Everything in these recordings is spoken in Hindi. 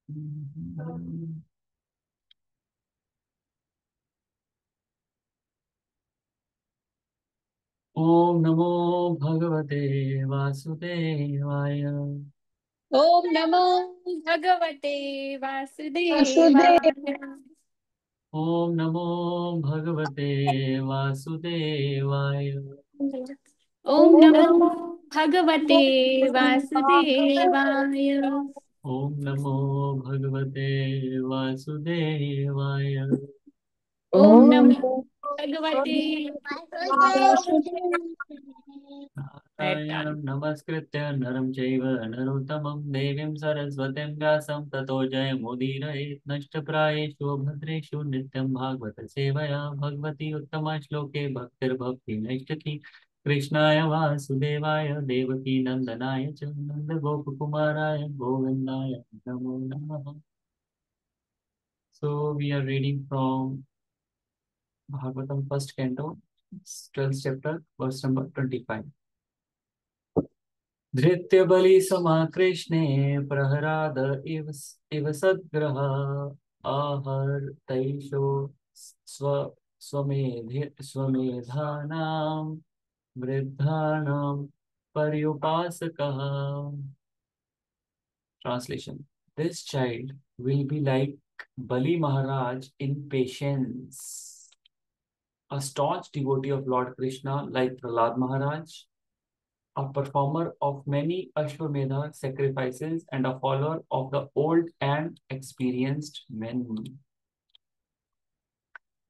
ओम नमो भगवते वासुदेवाय। ओम नमो भगवते वासुदेव। वासुदेवाय। ओम नमो भगवते वासुदेवाय। ओम नमो भगवते वासुदेवाय। ओम नमो भगवते वासुदेवाय। ओम ओम नमो भगवते वासुदेव। नारायणं नमस्कृत्य नरं चैव नरोत्तमं देवीं सरस्वतीं व्यासं ततो जयमुदीरयेत् नष्टप्रायेषु भद्रेषु नित्यं भागवत सेवया भगवती उत्तमश्लोके भक्तिर्भवति नैष्ठिकी। कृष्णाय वासुदेवाय देवकी नंदनाय च नन्दगोपकुमाराय गोविन्दाय नमो नमः। So we are reading from Bhagavatam first canto, 12th chapter, verse number 25. धृत्य बलि समाकृष्णे प्रहराद इव सद्ग्रह आहर तैषो स्व स्वमेधानां वृद्धानां पर्युपासकः. Translation: This child will be like Bali Maharaj in patience, a staunch devotee of Lord Krishna like Prahlad Maharaj, a performer of many Ashwamedha sacrifices, and a follower of the old and experienced men.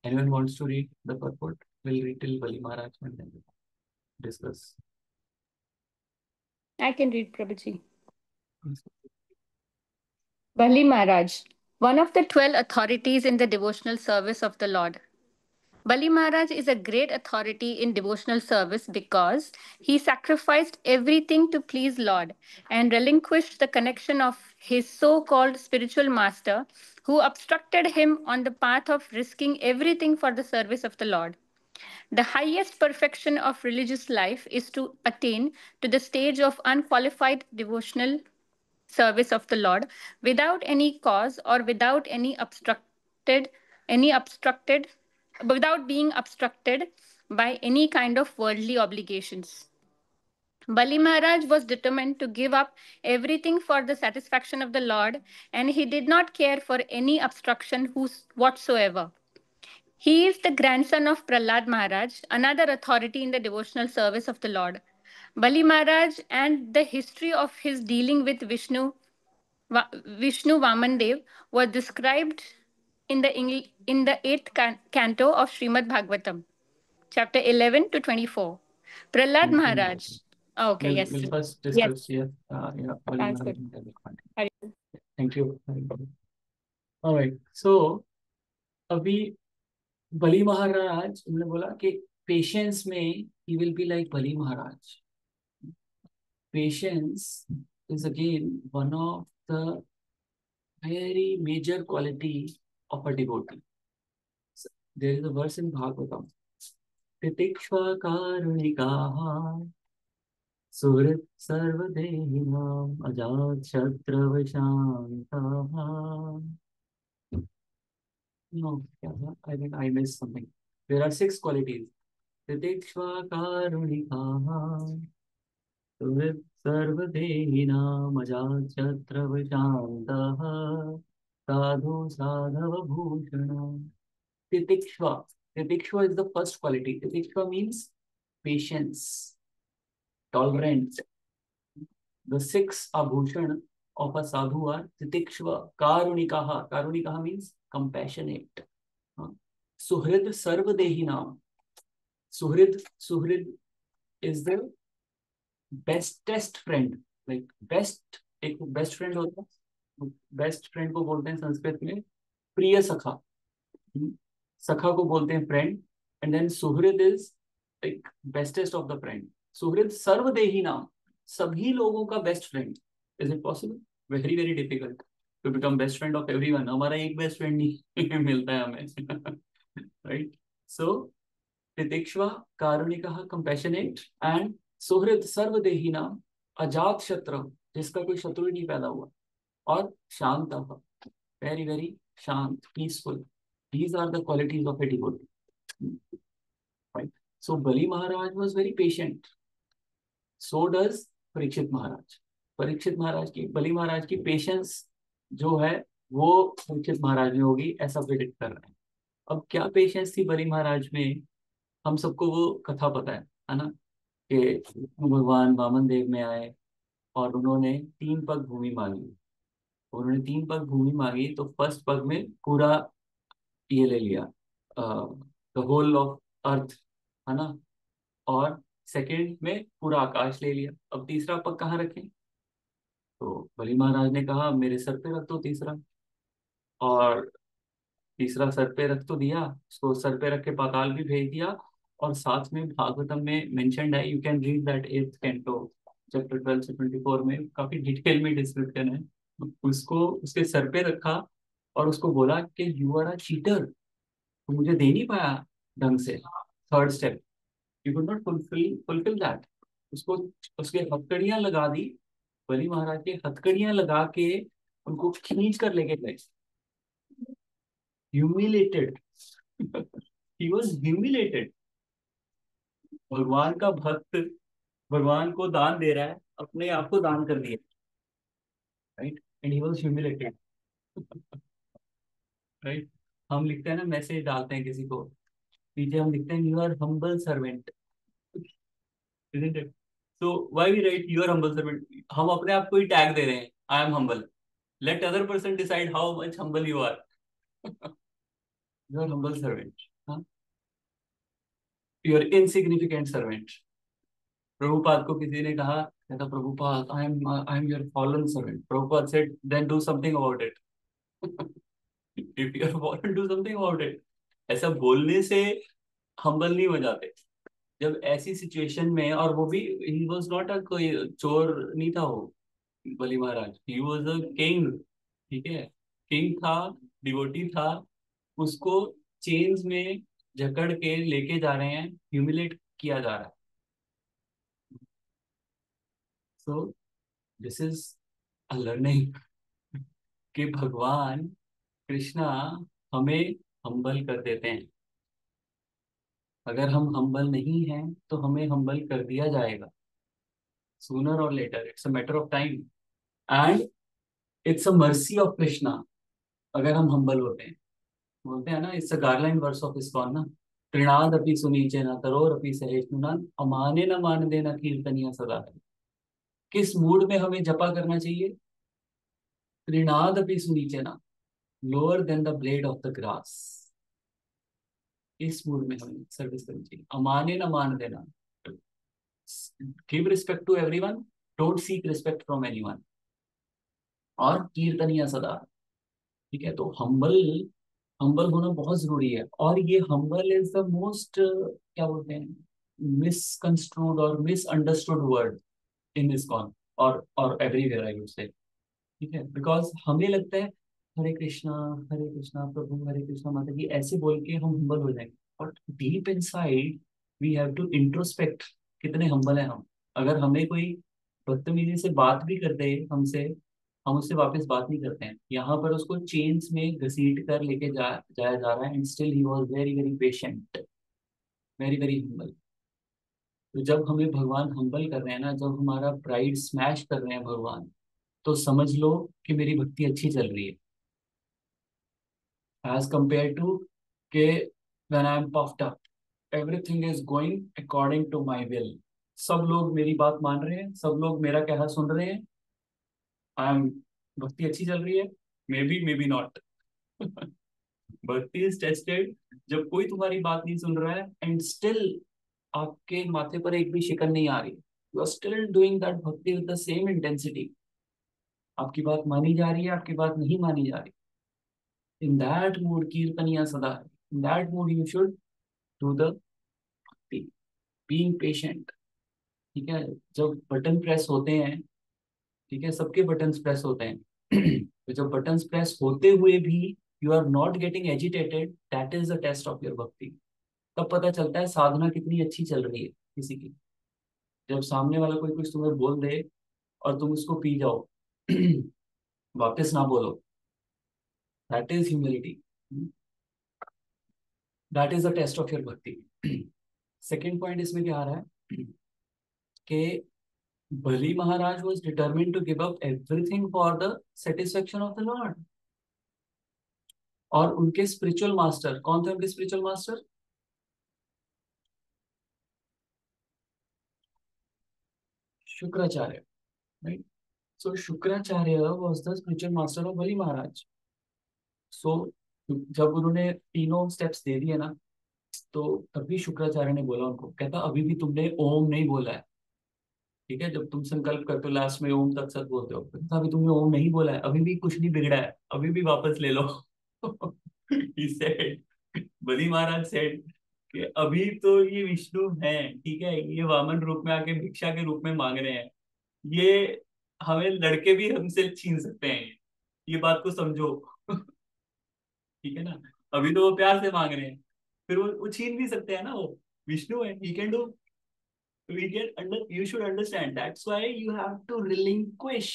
Anyone wants to read the purport? We'll read till Bali Maharaj and then discuss. I can read, Prabhuji. Bali Maharaj, one of the 12 authorities in the devotional service of the Lord. Bali Maharaj is a great authority in devotional service because he sacrificed everything to please Lord and relinquished the connection of his so-called spiritual master who obstructed him on the path of risking everything for the service of the Lord. The highest perfection of religious life is to attain to the stage of unqualified devotional service of the Lord without any cause or any obstructed without being obstructed by any kind of worldly obligations. Bali Maharaj was determined to give up everything for the satisfaction of the Lord, and he did not care for any obstruction whatsoever. He is the grandson of Prahlad Maharaj, another authority in the devotional service of the Lord. Bali Maharaj and the history of his dealing with Vishnu Vamandev were described in the eighth canto of Srimad Bhagavatam, chapter 11 to 24. Prahlad Maharaj. Oh, okay, yes. We'll first Yes, discuss here. Yeah, Bali sounds Maharaj good. and then we'll continue. Hari- Thank you. All right. So अभी बली महाराज उन्होंने बोला कि पेशेंस में ही will be like Bali Maharaj. Patience is again one of the very major quality of a devotee. So, there is a verse in Bhagavatam. Titikshva karunikaha suhrit sarvadehinam ajat shatravishantaha. No, I think I missed something. There are 6 qualities. Titikshva karunikaha सुहृत् सर्वदेहिनामजाच्छत्र शान्तः साधु साधव Bhushan. Titikshva. Titikshva is the first quality. Titikshva means patience, tolerance. The 6 abhushan of a sadhu are titikshva, karunikaha. Karunikaha means compassionate. Suhrid sarvadehinam. Suhrid is the bestest friend. Like best, एक बेस्ट फ्रेंड होता है, बेस्ट फ्रेंड को बोलते हैं संस्कृत में प्रिय सखा. सखा को बोलते हैं फ्रेंड. एंड देन सुहृद is like bestest of the friend. सुहृद सर्वदेही नाम, सभी लोगों का best friend. Is it possible? Very very difficult to become best friend of everyone. हमारा एक बेस्ट फ्रेंड नहीं मिलता है हमें. राइट. सो तितिक्षवा, कारुणिकः कंपैशनेट, एंड सुहृद सर्वदेही नाम, अजात शत्रु, जिसका कोई शत्रु ही नहीं पैदा हुआ. और शांतः, वेरी वेरी शांत, peaceful. These are the qualities of a devotee, right? So Bali Maharaj was very patient. So does Parikshit Maharaj. Parikshit Maharaj की, बलि महाराज की पेशेंस जो है वो परीक्षित महाराज में होगी, ऐसा प्रिडिक्ट कर रहे हैं. अब क्या पेशेंस थी बलि महाराज में, हम सबको वो कथा पता है ना, कि भगवान वामन देव में आए और उन्होंने 3 पग भूमि मांगी. उन्होंने 3 पग भूमि मांगी तो फर्स्ट पग में पूरा ये ले लिया, द होल ऑफ अर्थ, है ना, और सेकंड में पूरा आकाश ले लिया. अब तीसरा पग कहाँ रखें, तो बलि महाराज ने कहा मेरे सर पे रख दो तीसरा. और तीसरा सर पे रख तो दिया, उसको सर पे रख के पाताल भी भेज दिया. और साथ में भागवतम में मेंशन्ड है, you can read that 8th canto chapter 12 से 24 में काफी डिटेल में डिस्क्रिप्शन है. उसको उसके सर पे रखा और उसको बोला कि यू आर अ चीटर, तो मुझे दे नहीं पाया ढंग से third step, you could not fulfil that. उसको उसके हथकड़ियां लगा दी, बलि महाराज के हथकड़ियां लगा के उनको खींच कर लेके गए. Humiliated, he was humiliated. भगवान का भक्त भगवान को दान दे रहा है, अपने आप को दान कर दिया, right, and he was humiliated. Right. हम लिखते हैं ना, मैसेज डालते हैं किसी को, पीछे हम लिखते हैं you are humble servant, isn't it? So why we write your humble servant? हम अपने आप को ही टैग दे रहे हैं, I am humble. Let other person decide how much humble you are. You are humble servant. हाँ? You are insignificant servant. Prabhupada को किसी ने कहा, कहता Prabhupada I am your fallen servant. Prabhupada said then do something about it. If you are fallen, do something about it. ऐसा बोलने से humble नहीं हो जाते. जब ऐसी सिचुएशन में, और वो भी ही वॉज नॉट अ कोई चोर नहीं था वो, बलि महाराज ही वॉज अ किंग. ठीक है, किंग था, डिवोटी था, उसको चेन्स में जकड़ के लेके जा रहे हैं, ह्यूमिलेट किया जा रहा है. So this is a learning कि भगवान कृष्णा हमें हम्बल कर देते हैं. अगर हम हम्बल नहीं हैं तो हमें हम्बल कर दिया जाएगा, सूनर और later, it's a matter of time. And it's a mercy of Krishna अगर हम हम्बल होते हैं. बोलते हैं ना, it's a garland verse of ISKCON ना, तृणाद अपि सुनीचे न तरोर अपि सहिष्णुना अमाने न मान देना कीर्तनिया सदा है. किस मूड में हमें जपा करना चाहिए, तृणाद अपि सुनीचे ना, lower than the blade of the grass. इस मूड में हमें सर्विस करनी चाहिए. अमाने न मान देना, give respect to everyone, don't seek respect from anyone. और कीर्तनिया सदा. ठीक है, तो हम्बल हम्बल होना बहुत जरूरी है. और ये हम्बल इज द मोस्ट, क्या बोलते हैं, मिसकंस्ट्रूड और मिसअंडरस्टूड वर्ड इन इस्कॉन और एवरीवेयर आई वुड से. ठीक है, बिकॉज हमें लगता है हरे कृष्णा प्रभु हरे कृष्णा माता की ऐसे बोल के हम हम्बल हो जाएंगे. But deep inside we have to introspect, कितने हम्बल हैं हम. अगर हमें कोई बदतमीजी से बात भी कर दे हमसे, हम उससे वापस बात नहीं करते हैं. यहाँ पर उसको चेन्स में घसीट कर लेके जाया जा रहा है, and still he was very very patient, very very humble. तो जब हमें भगवान हम्बल कर रहे हैं ना, जब हमारा प्राइड स्मैश कर रहे हैं भगवान, तो समझ लो कि मेरी भक्ति अच्छी चल रही है. एज कंपेयर टू के when I am puffed up, everything is going according to my will, सब लोग मेरी बात मान रहे हैं, सब लोग मेरा कहना सुन रहे हैं, आई एम, भक्ति अच्छी चल रही है. May be not. भक्ति इज टेस्टेड जब कोई तुम्हारी बात नहीं सुन रहा है एंड स्टिल आपके माथे पर एक भी शिकन नहीं आ रही, you are still doing that bhakti with the same intensity. आपकी बात मानी जा रही है, आपकी बात नहीं मानी जा रही. इन दैट मूड कीर्तनिया सदा है. In that mood you should do the भक्ति, बीइंग पेशेंट. ठीक है, जब बटन प्रेस होते हैं, ठीक है, सबके बटन प्रेस होते हैं. तो जब बटन प्रेस होते हुए भी you are not getting agitated, that is the test of your bhakti. तब पता चलता है साधना कितनी अच्छी चल रही है किसी की. जब सामने वाला कोई कुछ तुम्हें बोल दे और तुम उसको पी जाओ, वापस ना बोलो, that is humility, that is the test of your bhakti. Second point इसमें क्या आ रहा है कि बलि महाराज was determined to give up everything for the satisfaction of the Lord। और उनके स्पिरिचुअल मास्टर कौन थे? उनके spiritual master Shukracharya, right? So Shukracharya was the spiritual master of बलि महाराज। सो जब उन्होंने तीनों स्टेप्स दे दिए ना, तो तभी शुक्राचार्य ने बोला उनको, कहता अभी भी तुमने ओम नहीं बोला है, ठीक है? जब तुम संकल्प करते हो लास्ट में ओम तत्सत बोलते हो, कहता अभी तुमने ओम नहीं बोला है, अभी भी कुछ नहीं बिगड़ा है, अभी भी वापस ले लो। He said, Bali Maharaj said कि अभी तो ये विष्णु है, ठीक है, ये वामन रूप में आके भिक्षा के रूप में मांग रहे हैं, ये हमें लड़के भी हमसे छीन सकते हैं, ये बात को समझो। ठीक है ना? अभी तो वो प्यार से मांग रहे हैं, फिर वो छीन भी सकते हैं ना, वो विष्णु है, he can do, we can under, you should understand, that's why you have to relinquish.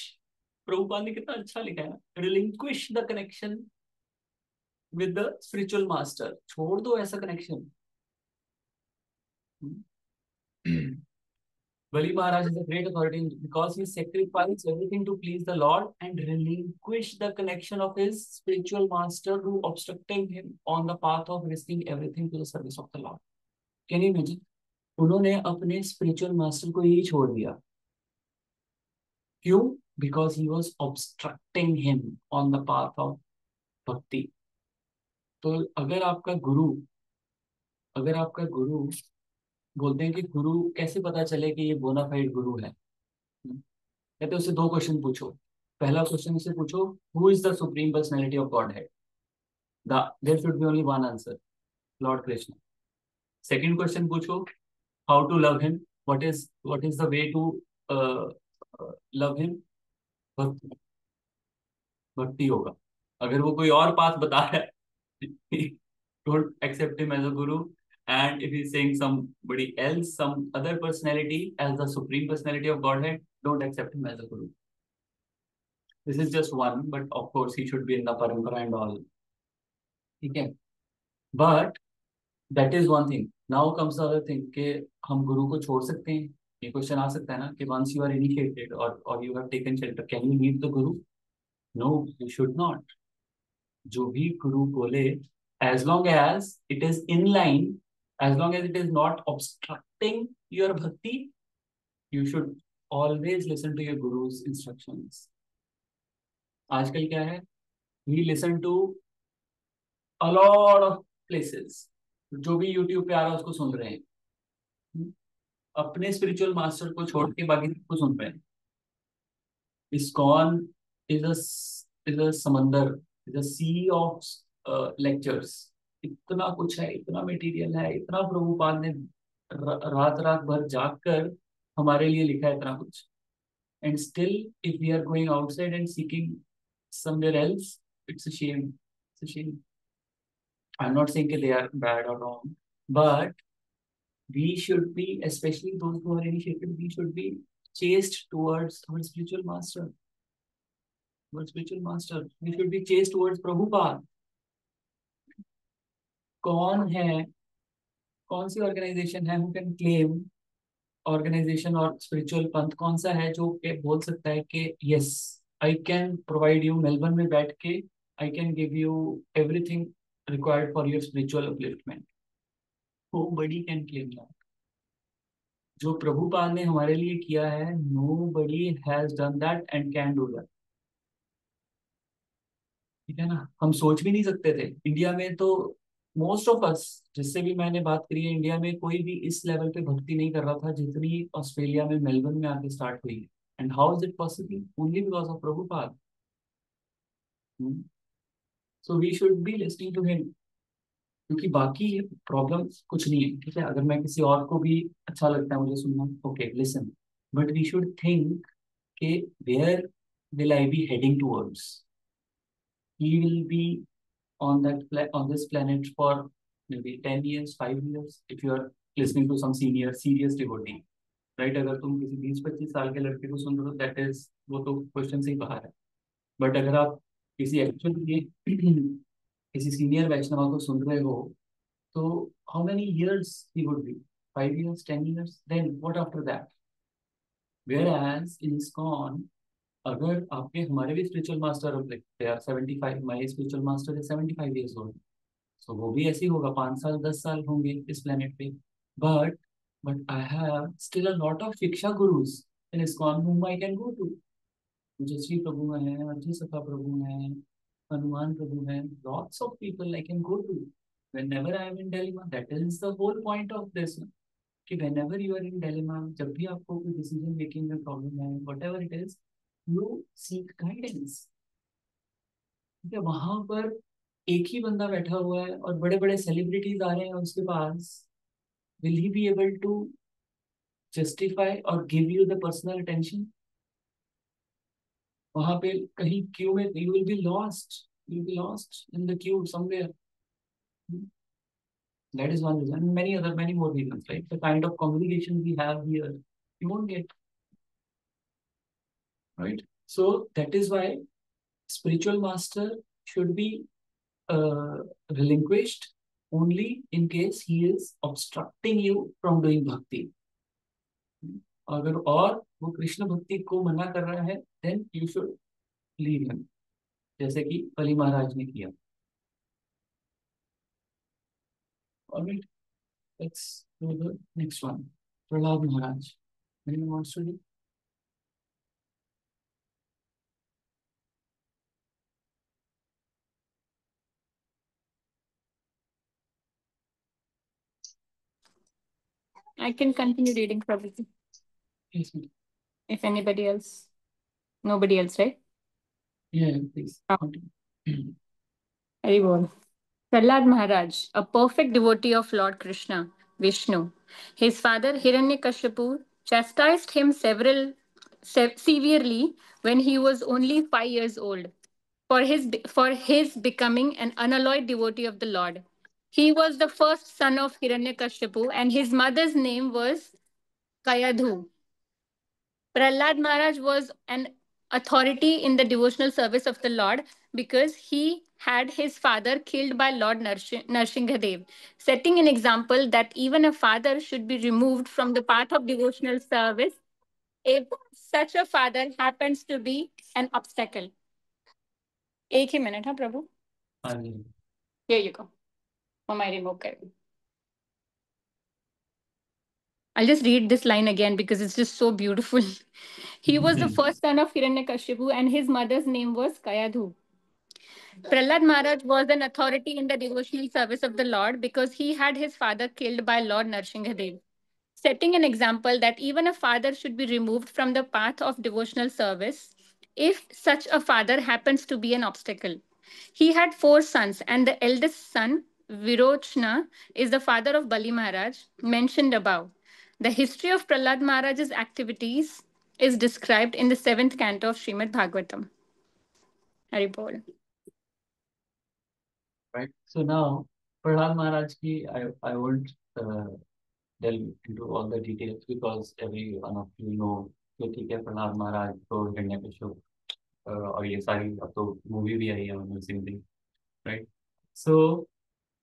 Prabhupada ने कितना अच्छा लिखा है, relinquish the connection with the spiritual master, छोड़ दो ऐसा connection. Bali Maharaj is a great authority because he sacrificed everything to please the Lord and relinquished the connection of his spiritual master who obstructed him on the path of risking everything to the service of the Lord. Can you imagine? उन्होंने अपने spiritual master को ही छोड़ दिया, क्यों? Because he was obstructing him on the path of bhakti. तो अगर आपका गुरु बोलते हैं कि गुरु कैसे पता चले कि ये बोनाफाइड गुरु है, कहते उससे दो क्वेश्चन पूछो। पहला क्वेश्चन से पूछो, who is the supreme personality of Godhead? There should be only one answer, Lord Krishna. Second question पूछो, how to love him, what is the way to love him? Bhakti, bhakti होगा। अगर वो कोई और पाथ बता रहा है, don't accept him as a guru, and if he's saying somebody else, some other personality as the supreme personality of Godhead, don't accept him as a guru. This is just one, but of course he should be in the parampara and all, ठीक है? But that is one thing. Now comes the other thing कि हम गुरु को छोड़ सकते हैं? ये क्वेश्चन आ सकता है ना कि once you are initiated or you have taken shelter, can you leave the guru? No, you should not. जो भी गुरु बोले, as long as it is in line, as long as it is not obstructing your bhakti, you should always listen to your guru's instructions. आजकल क्या है, we listen to a lot of places, जो भी YouTube पे आ रहा है उसको सुन रहे हैं, अपने स्पिरिचुअल मास्टर को छोड़ के बाकी सबको सुन रहे हैं। ISKCON is a समंदर, is a sea of lectures, इतना कुछ है, इतना मटेरियल है, इतना प्रभुपाद ने रात रात भर जाग कर हमारे लिए लिखा है, इतना कुछ। And still, if we are going outside and seeking somewhere else, it's a shame. It's a shame. I'm not saying that they are bad or wrong, but we should be, especially those who are initiated, we should be chased towards our spiritual master. Our spiritual master. We should be chased towards Prabhupada. कौन है, कौन सी ऑर्गेनाइजेशन है who can claim, ऑर्गेनाइजेशन और स्पिरिचुअल पंथ कौन सा है जो बोल सकता है कि yes I can provide you, Melbourne में बैठ के I can give you everything required for your spiritual upliftment? Nobody can claim that. जो प्रभुपाद ने हमारे लिए किया है, nobody has done that and can do that, ठीक है ना? हम सोच भी नहीं सकते थे। इंडिया में तो मोस्ट ऑफ अस, जिससे भी मैंने बात करी है, इंडिया में कोई भी इस लेवल पे भक्ति नहीं कर रहा था जितनी ऑस्ट्रेलिया में मेलबर्न में आके स्टार्ट हुई। And how is it possible? Only because of Prabhupada. So we should be listening to him, क्योंकि बाकी प्रॉब्लम कुछ नहीं है, ठीक है? अगर मैं किसी और को भी अच्छा लगता है मुझे सुनना, okay listen, but we should think के where will I be heading towards? He will be on on this planet for maybe 10 years, 5 years, if you are listening to some senior serious devotee, right? अगर तुम किसी 20-25 साल के लड़के को सुन रहे हो, that is, वो तो क्वेश्चन से ही बाहर है। बट अगर आप किसी एक्चुअल में किसी सीनियर वैष्णवा को सुन रहे हो, तो how many years he would be? 5 years, 10 years? Then what after that? Whereas in ISKCON, अगर आपके हमारे भी spiritual master they are 75, my spiritual master is 75 years old, so वो भी ऐसे ही होगा, 5 साल 10 साल होंगे इस प्लेनेट पे. But but I have still a lot of शिक्षा गुरुज इन ISKCON whom I can go to. मुझे श्री प्रभु हैं, अर्जुन सखा प्रभु हैं, हनुमान प्रभु हैं, lots of people I can go to whenever I am in dilemma. That is the whole point of this, कि whenever you are in dilemma, जब भी आपको कोई डिसीजन मेकिंग में प्रॉब्लम है, whatever it is, you seek guidance. ठीक है, वहां पर एक ही बंदा बैठा हुआ है और बड़े बड़े सेलिब्रिटीज आ रहे हैं उसके पास. Will he be able to justify और give you the personal attention? वहां पे कहीं क्यू में you will be lost, you will be lost in the queue somewhere. That is one reason, and many more reasons, right? The kind of congregation we have here, you won't get, right? So that is why spiritual master should be uh, relinquished only in case he is obstructing you from doing bhakti. अगर और वो कृष्ण भक्ति को मना कर रहा है, then you should leave him, जैसे कि बलि महाराज ने किया. Alright, let's do the next one. Prahlad Maharaj. Anyone wants to do? I can continue reading probably. Yes, ma'am. If anybody else, nobody else, right? Yeah, please. Oh. Continue. Very well. Prahlad Maharaj, a perfect devotee of Lord Krishna, Vishnu. His father Hiranyakashipu chastised him severely when he was only 5 years old for his becoming an unalloyed devotee of the Lord. He was the first son of Hiranyakashipu, and his mother's name was Kayadhu. Prahlad Maharaj was an authority in the devotional service of the Lord because he had his father killed by Lord Narsinghadev, setting an example that even a father should be removed from the path of devotional service if such a father happens to be an obstacle. एक ही मिनट हाँ प्रभु. हाँ जी. Here you go. हमारी रिमूव कर. I'll just read this line again because it's just so beautiful. He was the first son of Hiranyakashipu and his mother's name was Kayadhu. Prahlad Maharaj was an authority in the devotional service of the Lord because he had his father killed by Lord Narsinghadev, setting an example that even a father should be removed from the path of devotional service if such a father happens to be an obstacle. He had 4 sons, and the eldest son, Virochna, is the father of Bali Maharaj, mentioned above. The history of Prahlad Maharaj's activities is described in the 7th canto of Srimad Bhagavatam. Haribol. Right. So now, Prahlad Maharaj ki, I won't delve into all the details because every one of you know कि ठीक है प्रहलाद महाराज तो हिरण्यकश्यप और ये सारी अब तो मूवी भी आई है मनोज सिंह की, right? So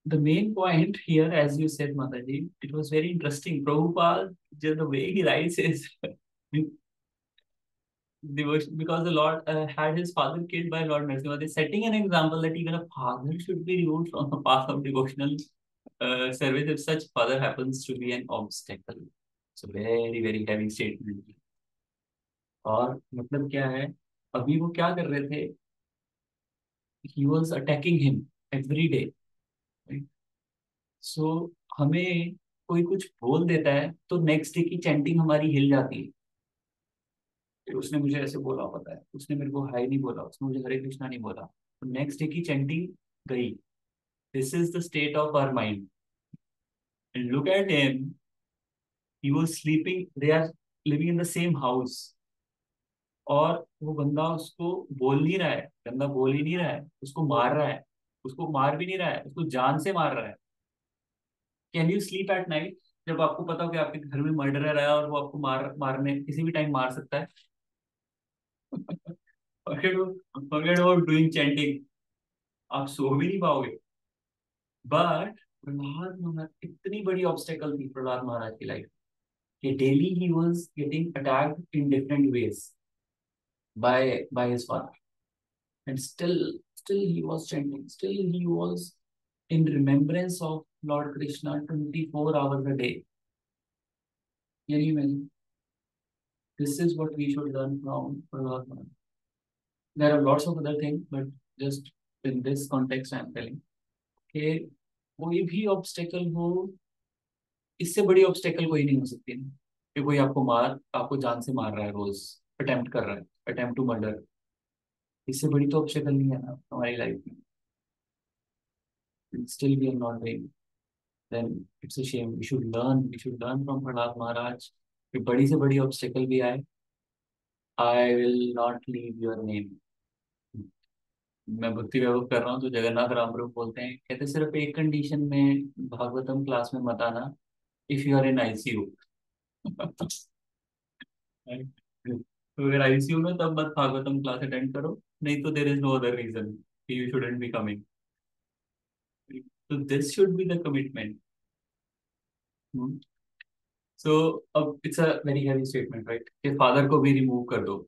the main point here, as you said, Mataji, it was very interesting. Prabhupada, just the way he writes is devotion, because the Lord had his father killed by Lord Narasimha, setting an example that even a father should be removed from the path of devotional service if such father happens to be an obstacle. So very very heavy statement. और मतलब क्या है, अभी वो क्या कर रहे थे? He was attacking him every day, right? So हमें कोई कुछ बोल देता है तो नेक्स्ट डे की चैंटिंग हमारी हिल जाती है. फिर उसने मुझे ऐसे बोला, पता है, उसने मेरे को हाय नहीं बोला, उसने मुझे हरे कृष्णा नहीं बोला, तो नेक्स्ट डे की चैंटिंग गई. This is the state of our mind. And look at him, he was sleeping, they are living in the same house, और वो बंदा उसको बोल नहीं रहा है, बंदा बोल ही नहीं रहा है, उसको मार रहा है, उसको मार भी नहीं रहा है, उसको जान से मार रहा है. Can you sleep at night जब आपको पता हो कि आपके घर में मर्डरर है और वो आपको मारने किसी भी टाइम मार सकता है? forget about doing chanting. आप सो भी नहीं पाओगे. बट प्रहलाद महाराज, इतनी बड़ी ऑब्स्टेकल थी प्रहलाद महाराज की लाइफ कि daily he was getting attacked in different ways by his father, and still he was chanting, still he was in remembrance of Lord Krishna 24 hours a day. Can you imagine? This is what we should learn from Prahlad Maharaj. There are lots of other things, but just in this context I am telling कि कोई भी ऑब्स्टेकल हो, इससे बड़ी ऑब्स्टेकल कोई नहीं हो सकती ना, कि कोई आपको जान से मार रहा है, रोज अटेम्प्ट कर रहा है, अटेम्प्ट टू मर्डर. इससे बड़ी तो ऑब्स्टेकल नहीं है ना हमारी लाइफ में. Still we are not doing, then it's a shame. We should learn from Prahlad Maharaj कि बड़ी से बड़ी ऑब्स्टेकल भी आए, I will not leave your name. मैं भक्ति वैभव कर रहा हूँ तो जगन्नाथ रामप्रभु बोलते हैं, कहते सिर्फ एक कंडीशन में भागवतम क्लास में मत आना, if you are in ICU. तो अगर आईसीयू में तब मत भागवतम क्लास अटेंड करो, नहीं तो there is no other reason you shouldn't be coming. तो this should be the commitment. So अब it's a very heavy statement, right, कि फादर को भी रिमूव कर दो.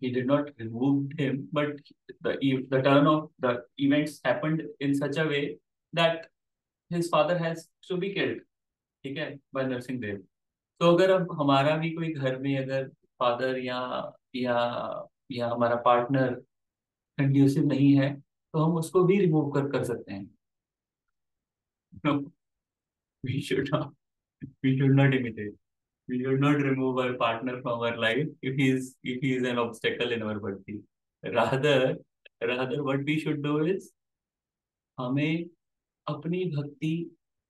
He did not remove him, but the turn of the events happened in such a way that his father has to be killed. ठीक है, by Narsingh Dev. तो अगर अब हमारा भी कोई घर में अगर फादर या या हमारा पार्टनर कंड्यूसिव नहीं है, तो हम उसको भी रिमूव कर सकते हैं. No, we should not imitate. We should not remove our partner from our life if he is an obstacle in our bhakti. Rather what we should do is हमें अपनी भक्ति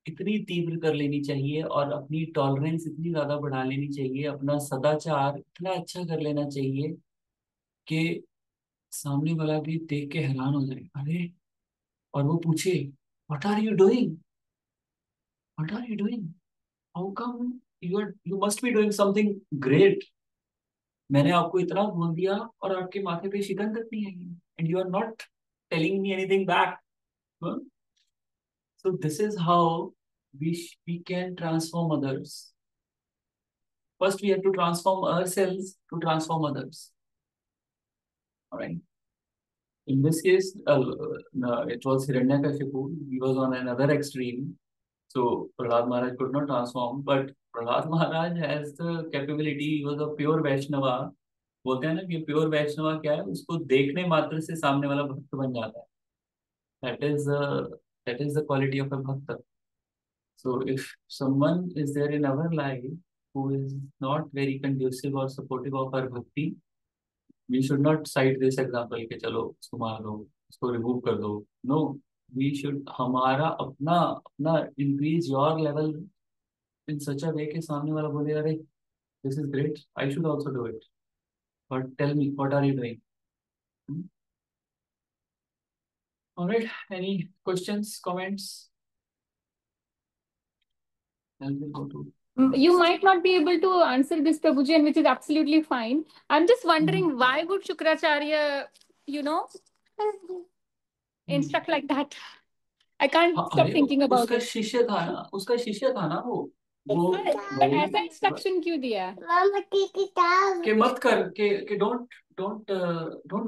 इतनी तीव्र कर लेनी चाहिए और अपनी टॉलरेंस इतनी ज्यादा बढ़ा लेनी चाहिए, अपना सदाचार इतना अच्छा कर लेना चाहिए कि सामने वाला भी देख के हैरान हो जाए, अरे, और वो पूछे, what are you doing, what are you doing, how come you must be doing something great. मैंने आपको इतना बोल दिया और आपके माथे पे शिकन तक नहीं आई, and you are not telling me anything back. So this is how we can transform others. First, we have to transform ourselves to transform others. All right. In this case, it was Hiranyakashipu. He was on another extreme. So Prahlad Maharaj could not transform, but Prahlad Maharaj has the capability. He was a pure Vaishnava. बोलते हैं ना कि प्योर वैष्णवा क्या है, उसको देखने मात्र से सामने वाला भक्त बन जाता है. That is the quality of a bhakta. So if someone is there in our life who is not very conducive or supportive of our bhakti, we should not cite this example कि चलो उसको मार दो, उसको remove कर दो. No, we should हमारा अपना अपना increase your level in such a way कि सामने वाला बोले, अरे, this is great, I should also do it. But tell me, what are you doing? All right, any questions, comments? You might not be able to answer this, Prabhuji, and which is absolutely fine. I'm just wondering why would Shukracharya, instruct like that? I can't stop thinking about it. उसका शिष्य था ना वो ऐसा इंस्ट्रक्शन क्यों दिया कि मत कर के डोंट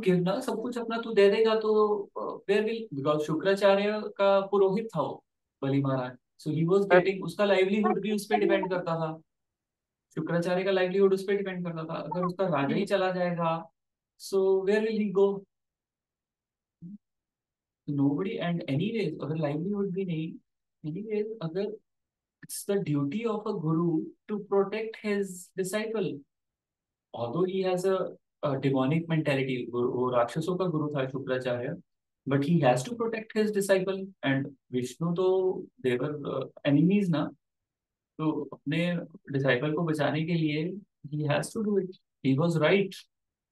गिव ना, सब कुछ अपना तू दे देगा तो वेयर विल, बिकॉज शुक्राचार्य का पुरोहित था वो बलि महाराज. सो ही वाज गेटिंग, उसका लाइवलीहुड भी उस पर डिपेंड करता था. शुक्राचार्य का लाइवलीहुड उस पर डिपेंड करता था. अगर उसका राजा ही चला जाएगा, so where will he go? Nobody. And anyways अगर लाइवलीहुड भी नहीं, एनीवेज अगर it's the duty of a guru to protect his disciple. Although he has a demonic mentality, वो राक्षसों का गुरु था Shukracharya, but he has to protect his disciple. And Vishnu तो they were enemies ना, तो अपने disciple को बचाने के लिए he has to do it. He was right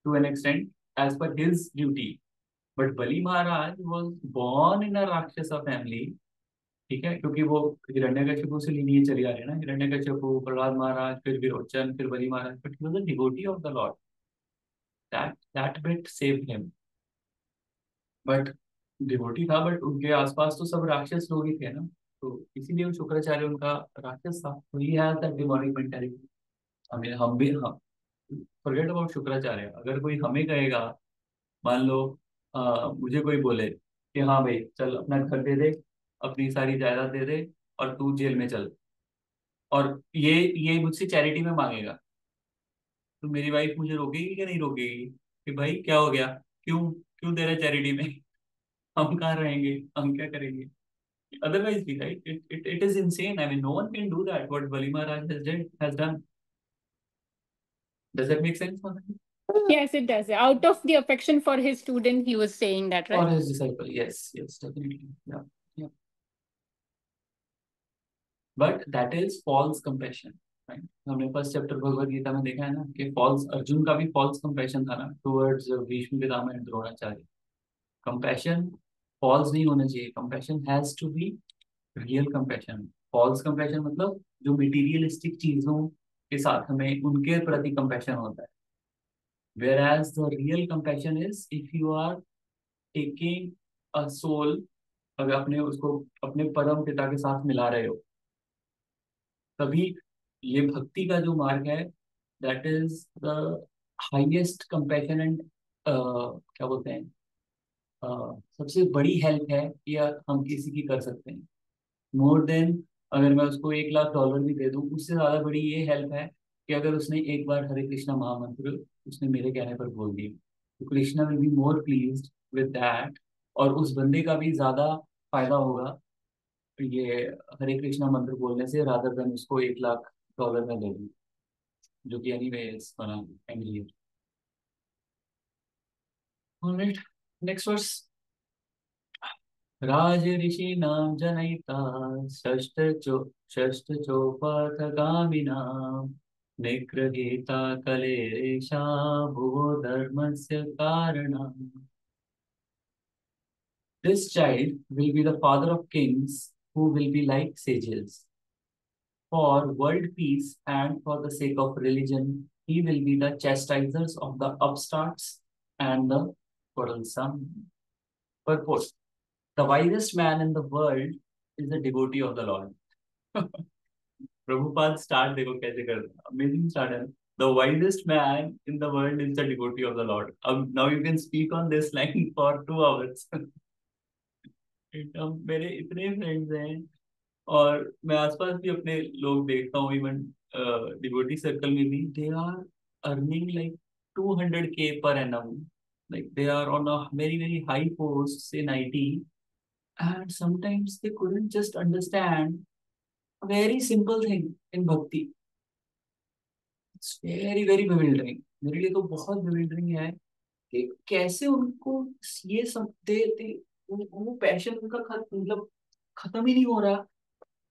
to an extent as per his duty. But Bali Maharaj was born in a Rakshasa family. ठीक है, क्योंकि वो हिरण्यकशिपु से लीनिए चली आ रही है ना, हिरण्यकशिपु, प्रहलाद महाराज, फिर विरोचन, फिर Bali Maharaj. But he was a devotee of the Lord. that bit saved him. But devotee था, बट उनके आसपास तो सब राक्षस लोग ही थे ना, तो इसीलिए वो शुक्राचार्य उनका राक्षस था, तो he has that demonic mentality. हमें हम भी हम फॉरगेट अबाउट शुक्राचार्य, अगर कोई हमें कहेगा, मान लो मुझे कोई बोले कि हाँ भाई चल अपना घर दे दे, अपनी सारी जायदाद दे दे और तू जेल में चल, और ये मुझसे चैरिटी में मांगेगा, तो मेरी वाइफ मुझे रोकेगी कि नहीं रोकेगी कि भाई क्या हो गया, क्यों क्यों दे रहे चैरिटी में, हम कहाँ रहेंगे, हम क्या करेंगे। Otherwise, right? It is insane. I mean, no one can do that. What Bali Maharaj has done. Does that make sense, Madhavi? Yes, it does. Out of the affection for his student, he was saying that, Or right? his disciple. Yes, yes, definitely. Yeah, yeah. But that is false compassion, right? हमने फर्स्ट चैप्टर भगवद गीता में देखा है ना कि फॉल्स, अर्जुन का भी फॉल्स कंपैशन था ना towards Bhishma Pitamah and Dronacharya. Compassion false नहीं होना चाहिए, compassion has to be real compassion. False compassion मतलब जो मटेरियलिस्टिक चीजों के साथ हमें उनके प्रति कंपैशन होता है, whereas the real compassion is if you are taking a soul, अगर अपने उसको अपने परम पिता के साथ मिला रहे हो, तभी ये भक्ति का जो मार्ग है, that is the highest compassion and क्या बोलते हैं, सबसे बड़ी हेल्प है या हम किसी की कर सकते हैं, मोर देन अगर मैं उसको $1 लाख भी दे दूं, उससे ज्यादा बड़ी ये हेल्प है कि अगर उसने एक बार हरे कृष्णा महामंत्र उसने मेरे कहने पर बोल दिया, तो Krishna will be more pleased with that, और उस बंदे का भी ज्यादा फायदा होगा ये हरे कृष्णा मंत्र बोलने से, रादर देन उसको $1 लाख में दे दूं, जो कि anyway is end. Alright, next verse. राज ऋषि नाम जनयिता षष्ठ चोपथ गामिनाम निगृहीता कलेशा भुवो धर्मस्य कारणम्। This child will be the father of kings who will be like sages. For world peace and for the sake of religion, he will be the chastisers of the upstarts and the quarrelsome. Purport: the wisest man in the world is a devotee of the Lord. Prabhupada start देखो कैसे कर रहे हैं, amazing start है। The wisest man in the world is the devotee of the Lord. Now you can speak on this line for 2 hours. मेरे इतने फ्रेंड्स हैं, और मैं आसपास भी अपने लोग देखता हूँ, इवन डिवोटी सर्कल में भी, they are earning like 200K per annum, like they are on a very very high posts in IT, and sometimes they couldn't just understand a very simple thing in bhakti. It's very very bewildering. मेरे लिए तो बहुत bewildering है कि कैसे उनको ये सब दे वो पैशन उनका मतलब खत्म ही नहीं हो रहा,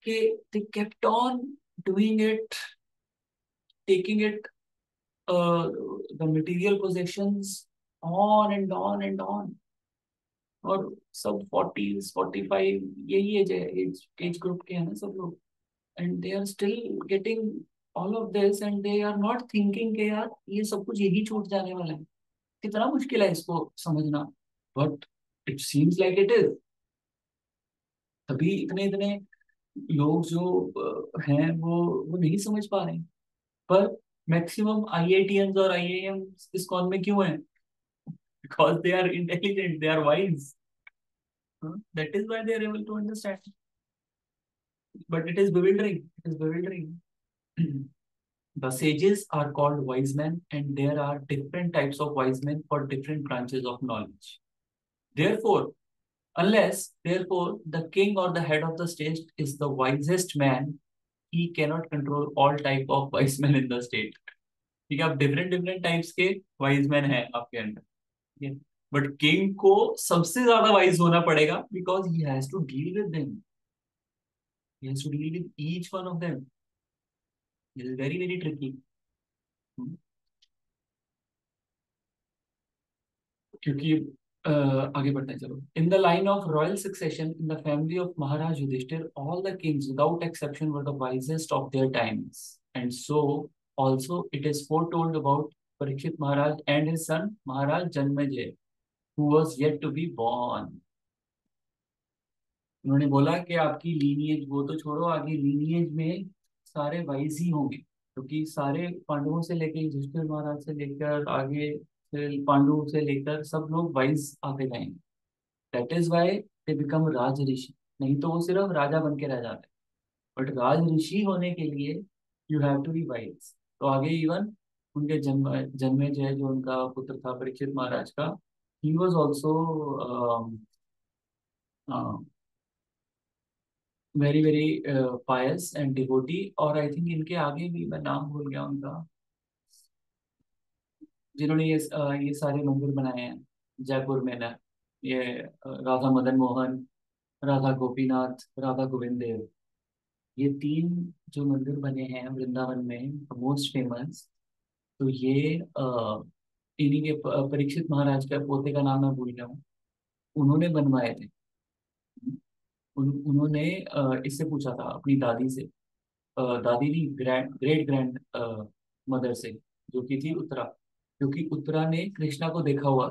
कि they kept on doing it, taking it, the material possessions on and on and on, और सब 40s 45 यही एज ग्रुप के हैं ना सब लोग, and they are still getting all of this and they are not thinking कि यार ये सब कुछ यही छूट जाने वाला है। कितना मुश्किल है इसको समझना, but it seems like it is. तभी इतने इतने लोग जो हैं वो नहीं समझ पा रहे हैं, पर मैक्सिमम IITians और IIMs इस कौन में क्यों हैं? Because they are intelligent, they are wise. That is why they are able to understand. But it is bewildering. It is bewildering. The sages are called wise men, and there are different types of wise men for different branches of knowledge. Therefore, therefore, the king or the head of the state is the wisest man, he cannot control all type of wise men in the state. ठीक है, अब डिफरेंट डिफरेंट टाइप्स के वाइज मैन हैं आपके अंदर, बट किंग को सबसे ज्यादा वाइज होना पड़ेगा, because he has to deal with them, he has to deal with each one of them. It is very very tricky, क्योंकि आगे बढ़ते हैं चलो। In the line of royal succession in the family of Maharaj Yudhishthira, all the kings without exception were the wisest of their times, and so also it is foretold about Parikshit Maharaj and his son Maharaj Janmejay, who was yet to be born. उन्होंने बोला कि आपकी लीनिएज वो तो छोड़ो, आगे लीनिएज में सारे वाइज ही होंगे, क्योंकि सारे पांडवों से लेकर युधिष्ठिर महाराज से लेकर आगे फिर पांडवों से लेकर सब लोग वाइज आते जाएंगे. That is why they become राज ऋषि. नहीं तो वो सिर्फ राजा बन के रह जाते, बट राज ऋषि होने के लिए you have to be wise. तो आगे इवन उनके जन्मेजय जो उनका पुत्र था परीक्षित महाराज का, he was also very very Payas and devotee. और आई थिंक इनके आगे भी मैं नाम भूल गया उनका, जिन्होंने ये सारे मंदिर बनाए हैं जयपुर में ना, ये राधा मदन मोहन, राधा गोपीनाथ, राधा गोविंद देव. ये तीन जो मंदिर बने हैं वृंदावन में मोस्ट फेमस, तो ये इन्हीं के परीक्षित महाराज का पोते का नाम मैं भूल गया हूँ, उन्होंने बनवाए थे. उन्होंने इससे पूछा था अपनी दादी से, दादी नहीं, ग्रेट ग्रैंड मदर से, जो कि थी उत्तरा, क्योंकि उत्तरा ने कृष्णा को देखा हुआ.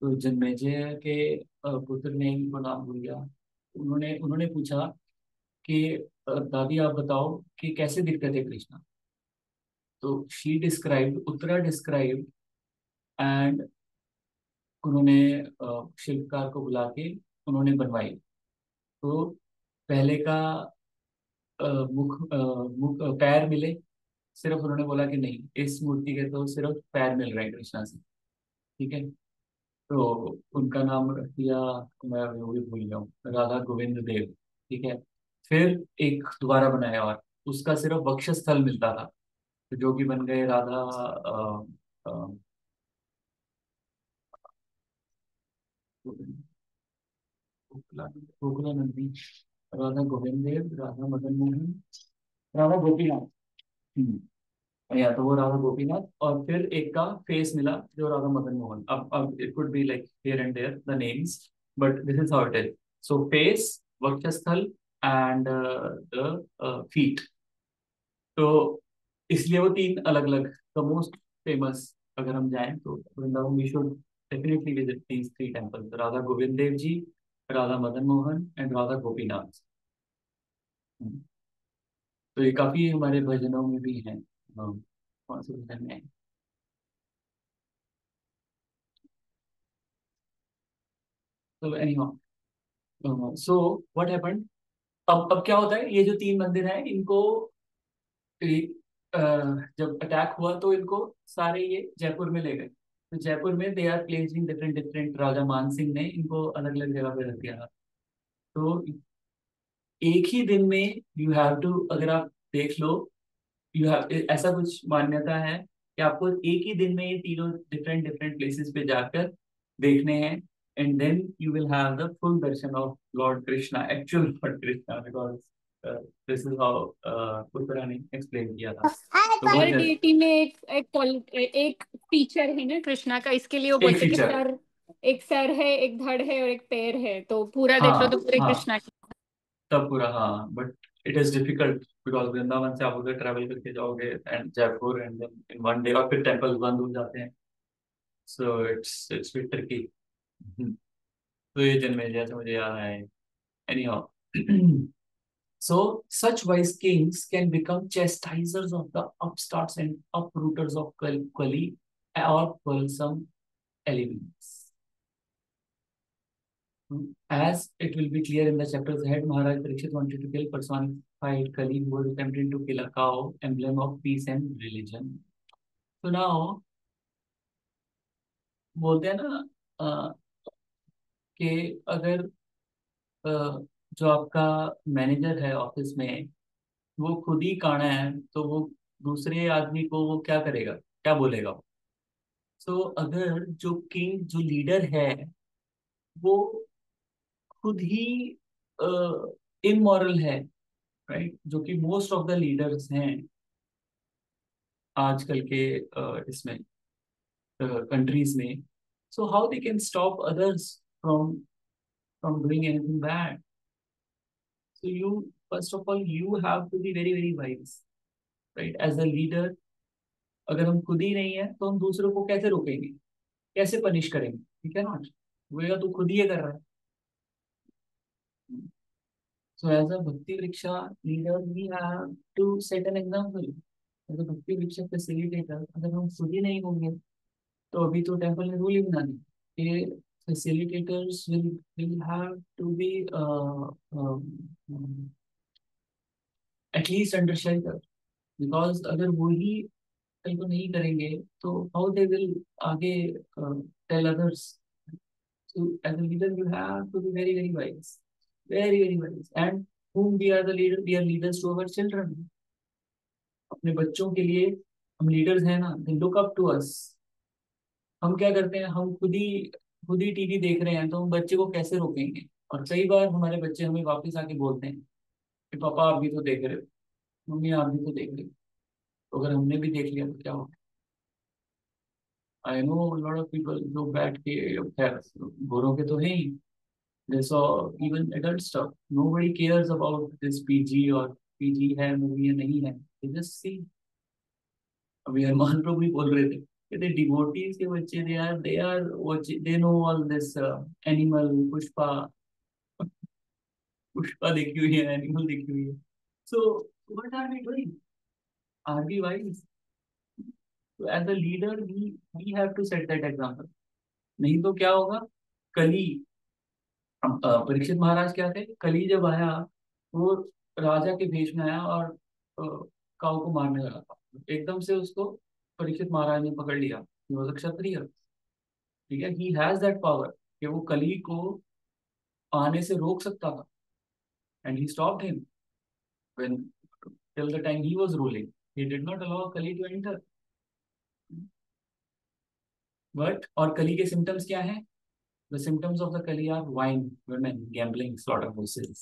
तो जन्मेजय के पुत्र ने, इनको नाम भूल गया, उन्होंने उन्होंने पूछा कि दादी आप बताओ कि कैसे दिखते थे कृष्णा. तो she described, Uttara described, and उन्होंने शिल्पकार को बुला के उन्होंने बनवाई. तो पहले का मुख पैर मिले, सिर्फ उन्होंने बोला कि नहीं, इस मूर्ति के तो सिर्फ पैर मिल रहे हैं कृष्णा से. ठीक है, तो उनका नाम रख दिया, मैं वो भी भूल गया हूँ, राधा गोविंद देव. ठीक है, फिर एक दोबारा बनाया और उसका सिर्फ वक्षस्थल मिलता था, तो जो कि बन गए राधा गोकुलानंदी, राधा गोविंद देव, राधा मदन मोहन, राधा गोपीनाथ. या तो वो राधा गोपीनाथ, और फिर एक का फेस मिला जो राधा मदन मोहन. अब it could be like here and there the names, but this is how it is. So face, वक्षस्थल एंड द फीट. तो इसलिए वो तीन अलग अलग, द मोस्ट फेमस. अगर हम जाएं तो Vrindavan, we should definitely visit these three temples, Radha Govind Dev ji, Radha Madan Mohan and Radha Gopinath. तो ये काफी हमारे भजनों में भी हैं. कौन से भजन में? तो एनीहाउ, सो व्हाट हैपेंड. अब क्या होता है, ये जो तीन मंदिर हैं इनको जब अटैक हुआ तो इनको सारे ये जयपुर में ले गए. तो जयपुर में they are placed in different different, Raja Man Singh ने इनको अलग अलग जगह पे रख दिया. तो एक ही दिन में यू हैव टू, अगर आप देख लो, यू हैव, ऐसा कुछ मान्यता है कि आपको एक ही दिन में ये तीनों डिफरेंट डिफरेंट प्लेसेस पे जाकर देखने हैं. And then you will have the full darshan of lord Krishna, actual lord Krishna, because this is how पुत्र ने एक्सप्लेन किया था. तो वो हर डीटी में एक फीचर है ना कृष्णा का, इसके लिए वो एक बोलते हैं कि फीचर, एक सर है, एक धड़ है और एक पैर है, तो पूरा देख लो तो हाँ पूरे हाँ, कृष्णा की. तब पूरा, हाँ. But it is difficult because Vrindavan से आप उधर ट्रैवल करके जाओगे and Jaipur, and then in one day, और फिर टेम्पल बंद हो जाते हैं. So it's bit tricky. तो ये जन्मेजय से मुझे याद आया. Anyhow, so such wise kings can become chastisers of the upstarts and uprooters of Kali or quarrelsome elements. As it will be clear in the chapters ahead, Maharaj Parikshit wanted to kill personified Kali, who was attempting to kill a cow, emblem of peace and religion. So now, बोलते हैं ना कि अगर जो आपका मैनेजर है ऑफिस में, वो खुद ही काना है, तो वो दूसरे आदमी को वो क्या करेगा, क्या बोलेगा. तो अगर जो किंग, जो लीडर है, वो खुद ही इमोरल है, राइट, जो कि मोस्ट ऑफ द लीडर्स हैं आजकल के इसमें कंट्रीज में. So how they can stop others from from doing anything bad. So you, first of all, you have to be very very wise, right, as a leader. अगर हम खुद ही नहीं है तो हम दूसरों को कैसे रोकेंगे, कैसे पनिश करेंगे, ठीक है ना। वो तो खुद ही ये कर रहा है। So as a Bhakti Vriksha leader, we have to set an example. As a Bhakti Vriksha facilitator, अगर हम खुद ही नहीं होंगे तो अभी तो टेम्पल ने रूल ही बना दी कि facilitators will have to be at least under shelter, because अगर वो ही कल को नहीं करेंगे तो how they will आगे tell others. So as a leader, you have to be very, very wise, very, very wise. And whom we are the leader? We are leaders to our children. अपने बच्चों के लिए हम लीडर्स हैं ना, they look up to us. हम क्या करते हैं, हम खुद ही टीवी देख रहे हैं तो हम बच्चे को कैसे रोकेंगे। और कई बार हमारे बच्चे हमें वापस आके बोलते हैं कि पापा आप भी तो देख रहे हो, मम्मी आप भी तो देख रहे हो। तो अगर हमने भी देख लिया तो क्या होगा। आई नो लॉट ऑफ पीपल जो बैठ के, खैर गोरों के तो है ही, they saw even adult stuff. Nobody cares about this PG और PG है मूवी या नहीं है, they just see. अभी हनुमान प्रभु भी बोल रहे थे कहते डिवोटीज के बच्चे they are watching, they know all this animal Pushpa देखी हुई है, एनिमल देखी हुई है। So what are we doing? Are we wise? So as a leader we have to set that example. नहीं तो क्या होगा, कली परीक्षित महाराज क्या थे, कली जब आया वो राजा के भेष में आया और काऊ को मारने लगा था। एकदम से उसको परीक्षित महाराज ने पकड़ लिया, he was a क्षत्रिय, ठीक है, ही हैज दैट पावर कि वो कली को आने से रोक सकता था। And he stopped him when till the time he was ruling, he did not allow कली टू एंटर। बट और कली के सिम्टम्स क्या हैं? The symptoms of the Kali are wine, women, gambling, slaughterhouses.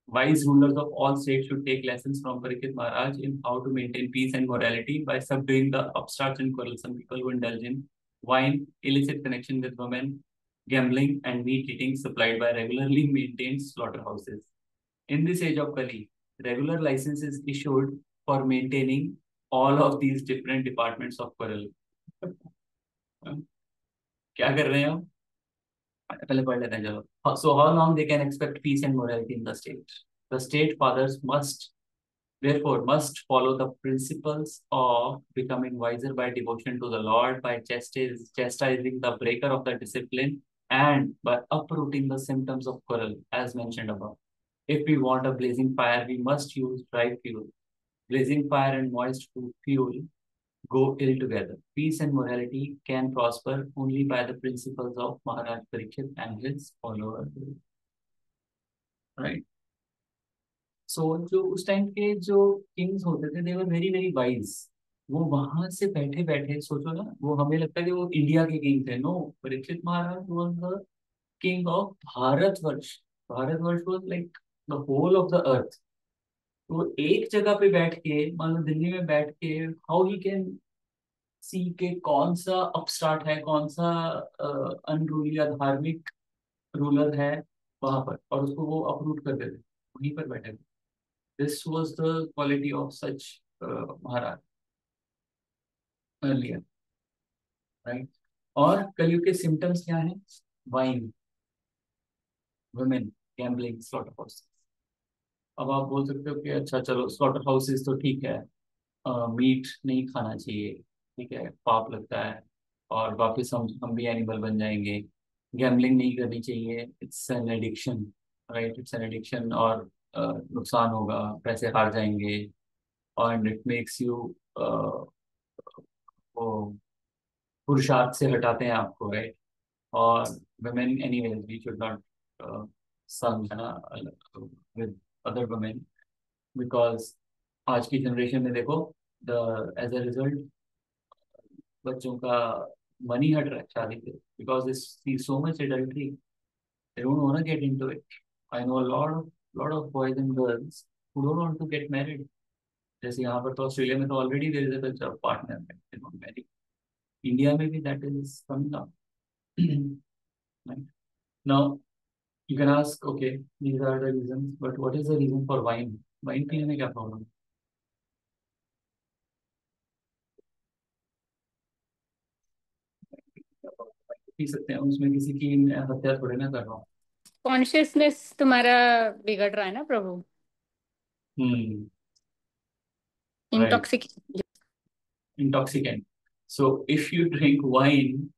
Wise rulers of all states should take lessons from Parikshit Maharaj in how to maintain peace and morality by subduing the upstarts and quarrelsome people who indulge in wine, illicit connection with women, gambling, and meat eating supplied by regularly maintained slaughterhouses. In this age of Kali, regular license is issued for maintaining all of these different departments of quarrel. क्या कर रहे हैं हम? पहले पढ़ लेते हैं चलो। So how long they can expect peace and morality in the state? The state fathers must follow the principles of becoming wiser by devotion to the Lord, by chastising the breaker of the discipline, and by uprooting the symptoms of quarrel, as mentioned above. If we want a blazing fire, we must use dry fuel. Blazing fire and moist fuel go ill together. Peace and morality can prosper only by the principles of Maharaj Parikshit and his followers. Right? So जो उस टाइम के जो किंग्स होते थे, they were very very wise. वो वहां से बैठे बैठे सोचो ना, वो हमें लगता है कि वो इंडिया के किंग थे। No, Parikshit Maharaj was the king of Bharatvarsh. Bharatvarsh was like the whole of the earth. तो एक जगह पे बैठ के, मान लो दिल्ली में बैठ के, how he can सी के कौन सा अपस्टार्ट है, कौन सा अनरूली या धार्मिक रूलर है वहां पर, और उसको वो अप्रूव कर देते वहीं पर बैठे। This was the quality of such Maharaj earlier, right. और कलयुग के सिम्टम्स क्या हैं? Wine, women, gambling, slaughter houses. अब आप बोल सकते हो कि अच्छा चलो स्लॉटर हाउसेस तो ठीक है, मीट नहीं खाना चाहिए, ठीक है, पाप लगता है और वापस हम भी एनिमल बन जाएंगे। गैम्बलिंग नहीं करनी चाहिए, it's an addiction, right, it's an addiction, और नुकसान होगा, पैसे हार जाएंगे, और इट मेक्स यू वो पुरुषार्थ से हटाते हैं आपको, राइट। और women anyways we should not sung with other women, because आज की जनरेशन में देखो, द एज अ रिजल्ट बच्चों का मन ही हट रहा है शादी से, because they see so much adultery, they don't want to get into it. I know lot of boys and girls who don't want to get married. जैसे यहाँ पर तो ऑस्ट्रेलिया में तो already there is a culture of partner they don't marry. India में भी that is coming up. Now you can ask, okay, these are the reasons, but what is the reason for wine? Wine पीने में क्या प्रॉब्लम? पी सकते हैं, उसमें किसी की हत्या थोड़ी ना कर रहा हूँ। कॉन्शियसनेस तुम्हारा बिगड़ रहा है ना प्रभु, right, intoxication. Intoxicant. So if you drink wine,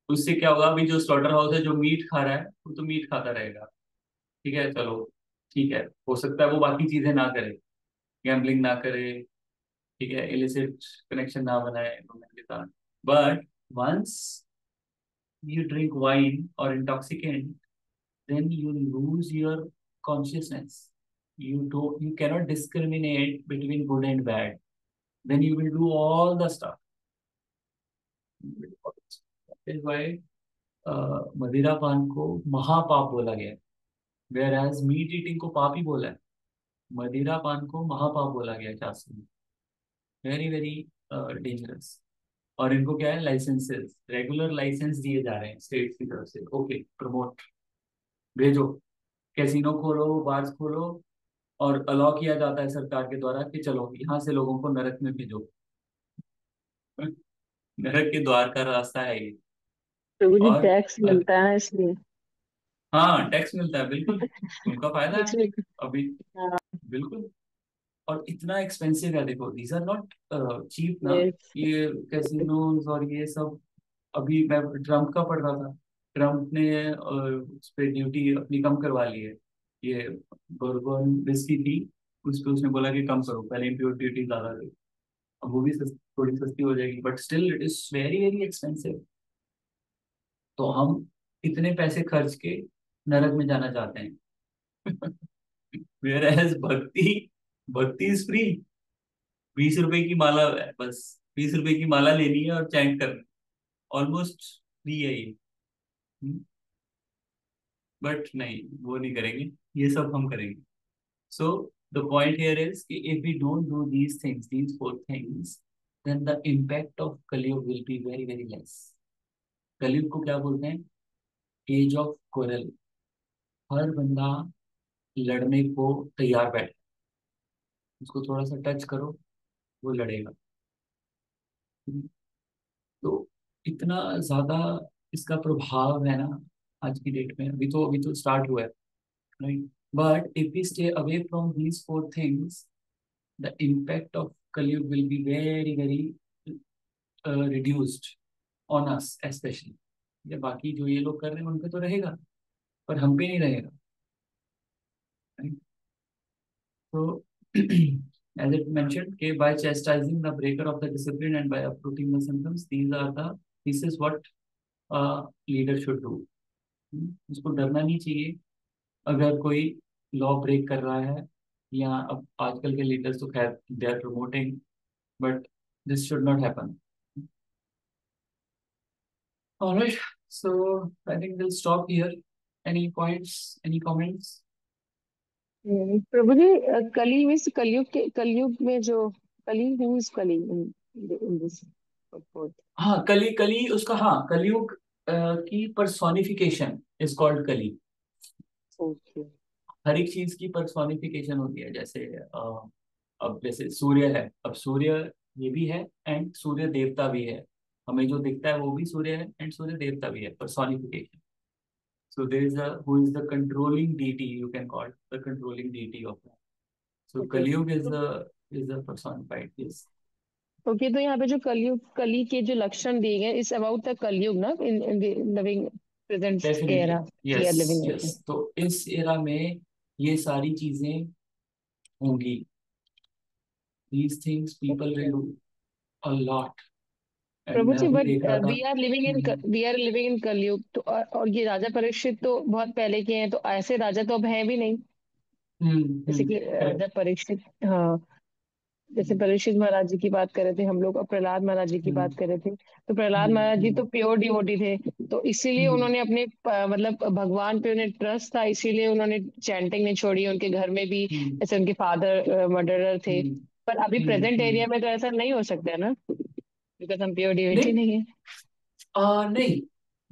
उससे क्या होगा, अभी जो स्लॉटर हाउस है जो मीट खा रहा है वो तो मीट खाता रहेगा, ठीक है, चलो ठीक है, हो सकता है वो बाकी चीजें ना करे, गैम्बलिंग ना करे, ठीक है, इलिसिट कनेक्शन ना बनाए वुमेन के साथ, but once you drink wine or intoxicant, then you lose your consciousness. You cannot discriminate between good and bad. Then you will do all the stuff. That is why मदिरा पान को महापाप बोला गया है, whereas मीट ईटिंग को पाप ही बोला है, मदिरा पान को महापाप बोला गया है शास्त्र में। Very very dangerous. और इनको क्या है, लाइसेंसेस, रेगुलर लाइसेंस दिए जा रहे हैं स्टेट की तरफ से, ओके प्रमोट, भेजो, कैसीनो खोलो, बार्स खोलो, और अलाउ किया जाता है सरकार के द्वारा कि चलो यहाँ से लोगों को नरक में भेजो। नरक के द्वार का रास्ता है ये। प्रभु जी और टैक्स मिलता है इसलिए। हाँ, टैक्स मिलता है, बिल्कुल उनका फायदा है इसलिए अभी, हाँ, बिल्कुल। और इतना एक्सपेंसिव है, देखो दीज आर नॉट चीप ना, yes, ये कैसीनोज और ये सब। अभी मैं ट्रम्प का पढ़ रहा था, ट्रम्प ने उस पे ड्यूटी अपनी कम करवा ली है, ये बourbon विस्की थी, उस पे उसने बोला कि कम करो, पहले इम्प्योर ड्यूटी ज्यादा थी, अब वो भी थोड़ी सस्ती हो जाएगी, but still it is very very expensive. तो हम इतने पैसे खर्च के नरक में जाना चाहते हैं। वेयर एज भक्ति, भक्ति इज फ्री। 20 रुपए की माला है बस, 20 रुपए की माला लेनी है और चैंट करना, ऑलमोस्ट फ्री है ये। बट नहीं, वो नहीं करेंगे, ये सब हम करेंगे। So the point here is कि if we don't do these things, these four things, then the impact of Kalyug will be very very less. Kalyug को क्या बोलते हैं, एज ऑफ कोरल। हर बंदा लड़ने को तैयार बैठे, उसको थोड़ा सा टच करो वो लड़ेगा। तो इतना ज्यादा इसका प्रभाव है ना आज की डेट में, अभी तो स्टार्ट हुआ है, right. But if we stay away from these four things, the impact of Kalyug will be very very reduced on us specially. ये बाकी जो ये लोग कर रहे हैं उन पे तो रहेगा, पर हम पे नहीं रहेगा, right? So, as it mentioned, okay, by chastising the breaker of the discipline and by uprooting the symptoms, this is what a leader should do. उसको डरना नहीं चाहिए अगर कोई लॉ ब्रेक कर रहा है, या अब आजकल के लीडर्स तो खैर they are promoting, but this should not happen. Alright, so I think will stop here. Any points, any comments? प्रभु जी कली मीन्स कलयुग में जो कली, हु इज कली इन दिस पॉइंट? हाँ, कली, कली उसका, हाँ, कलयुग की पर्सोनिफिकेशन इज कॉल्ड कली। ओके, हर एक चीज की पर्सोनिफिकेशन होती है, जैसे अब जैसे सूर्य है, अब सूर्य ये भी है एंड सूर्य देवता भी है, हमें जो दिखता है वो भी सूर्य है एंड सूर्य देवता भी है, personification. So there is a who is the controlling deity, you can call the controlling deity of that. So okay, Kalyug is the personified, yes. Okay. तो यहाँ पे जो कली के जो लक्षण दिए गए, इट्स अबाउट द कलयुग ना, in living present definitely, era we yes, are living in. Yes. तो इस एरा में ये सारी चीजें होंगी, these things people will do a lot। And प्रभु मैं जी अभी बट देख रहा था। वी आर लिविंग इन कलयुग, तो और ये राजा परीक्षित तो बहुत पहले के हैं, तो ऐसे राजा तो अब हैं भी नहीं। जैसे कि राजा करेक्ट। परीक्षित, हाँ, जैसे परीक्षित महाराज जी की बात कर रहे थे हम लोग, अब प्रहलाद महाराज जी की बात कर रहे थे, तो प्रहलाद महाराज जी तो प्योर डिवोटी थे, तो इसीलिए उन्होंने अपने मतलब भगवान पे उन्हें ट्रस्ट था, इसीलिए उन्होंने चैंटिंग नहीं छोड़ी। उनके घर में भी जैसे उनके फादर मर्डरर थे, पर अभी प्रेजेंट एरिया में तो ऐसा नहीं हो सकता है ना, बिकॉज हम प्योर डिवोटी नहीं, नहीं है। नहीं,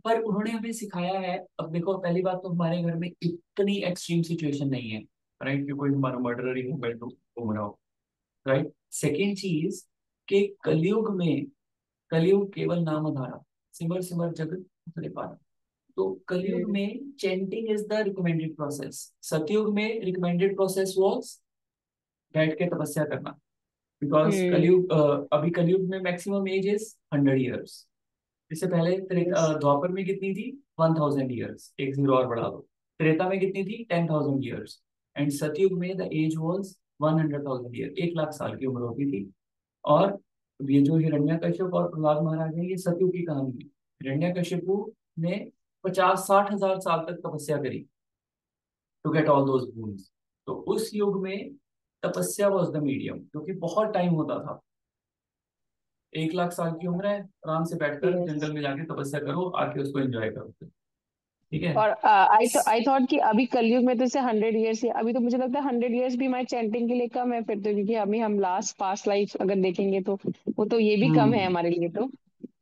पर उन्होंने हमें सिखाया है। अब देखो, पहली बात तो हमारे घर में इतनी एक्सट्रीम सिचुएशन नहीं है, राइट, कि कोई हमारा मर्डरर ही मोबाइल घूम रहा हो, राइट। सेकेंड चीज, कि कलयुग में, कलयुग केवल नाम आधारा, सिमर सिमर जग उतरे पार। तो कलयुग में chanting is the recommended process. सतयुग में रिकमेंडेड प्रोसेस वाज बैठ के तपस्या करना, बिकॉज कलयुग अभी कलयुग में मैक्सिमम एज इज 100 years। इससे पहले द्वापर में कितनी थी? 1000 years, एक जीरो और बढ़ा दो। त्रेता में कितनी थी? 10,000 years। एंड सतयुग में the age was 100,000 years, 1 lakh साल की उम्र होती थी। और ये जो हिरण्यकश्यप और प्रहलाद महाराज है, ये सतयुग की कहानी है। हिरण्यकश्यपु ने 50-60 हजार साल तक तपस्या करी to get all those boons. तो उस युग में तपस्या वॉज द मीडियम, क्योंकि बहुत टाइम होता था। 1 लाख साल की उम्र है, आराम से बैठकर Yes. जंगल में जाके तपस्या करो, आके उसको एंजॉय करो। ठीक है। और आई थॉट कि अभी कलयुग में तो इसे 100 years ही, अभी तो मुझे लगता है 100 years भी हमारे चैंटिंग के लिए कम है फिर तो, क्योंकि अभी हम लास्ट पास्ट लाइफ अगर देखेंगे तो वो तो ये भी कम है हमारे लिए तो।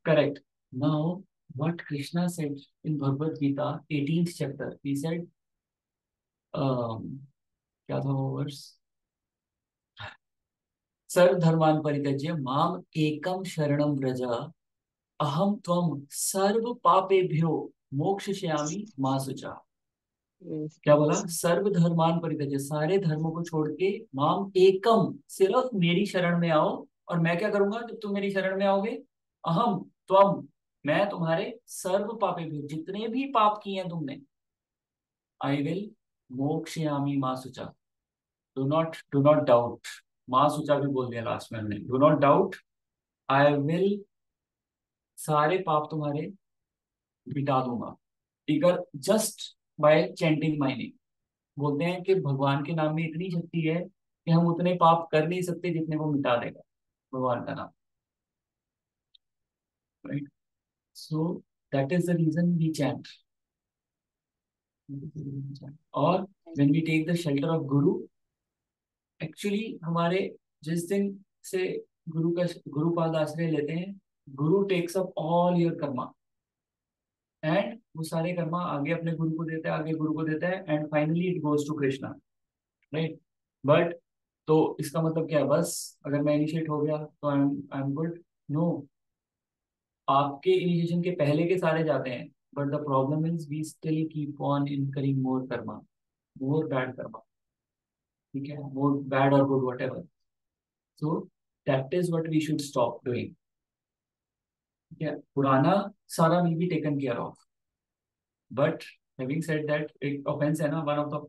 Correct. Now what Krishna said in Bhagavad Gita 18th chapter, he said, क्या था वो वर्स? सर्वधर्मान् परित्यज्य माम एकम शरणम व्रज, अहम त्वम सर्व पापेभ्यो मोक्षयिष्यामि मा शुचा। Yes, क्या बोला? yes. सर्व धर्मान परित्यज्य, सारे धर्मों को छोड़ के माम एकम, सिर्फ मेरी शरण में आओ। और मैं क्या करूंगा जब तुम मेरी शरण में आओगे? अहम त्वम, मैं तुम्हारे सर्व पापे भी, जितने भी पाप किए हैं तुमने, आई विल मोक्षयामी माँ सुचा। Do not doubt. माँ सुचा भी बोल दिया लास्ट में हमने, do not doubt, I will सारे पाप तुम्हारे मिटा दूंगा। Eager just by chanting my name. बोलते हैं कि भगवान के नाम में इतनी शक्ति है कि हम उतने पाप कर नहीं सकते जितने को मिटा देगा भगवान का नाम। Right. So that is the reason we chant. और when we take the shelter of guru, actually हमारे जिस दिन से गुरु का गुरुपाद आश्रय लेते हैं, guru takes up all your karma, एंड वो सारे कर्मा आगे अपने गुरु को देता है, आगे गुरु को देता है, and finally it goes to Krishna. Right. But तो इसका मतलब क्या है? बस अगर मैं इनिशिएट हो गया तो आई एम गुड? नो। आपके इनिशिएशन के पहले के सारे जाते हैं, but the problem is we still keep on incurring more karma, more bad karma. ठीक है, मोर बैड और good whatever. So that is what we should stop doing. ठीक है, पुराना सारा will be taken care of. But having said that, एक ऑफेंस है ना, वन ऑफ द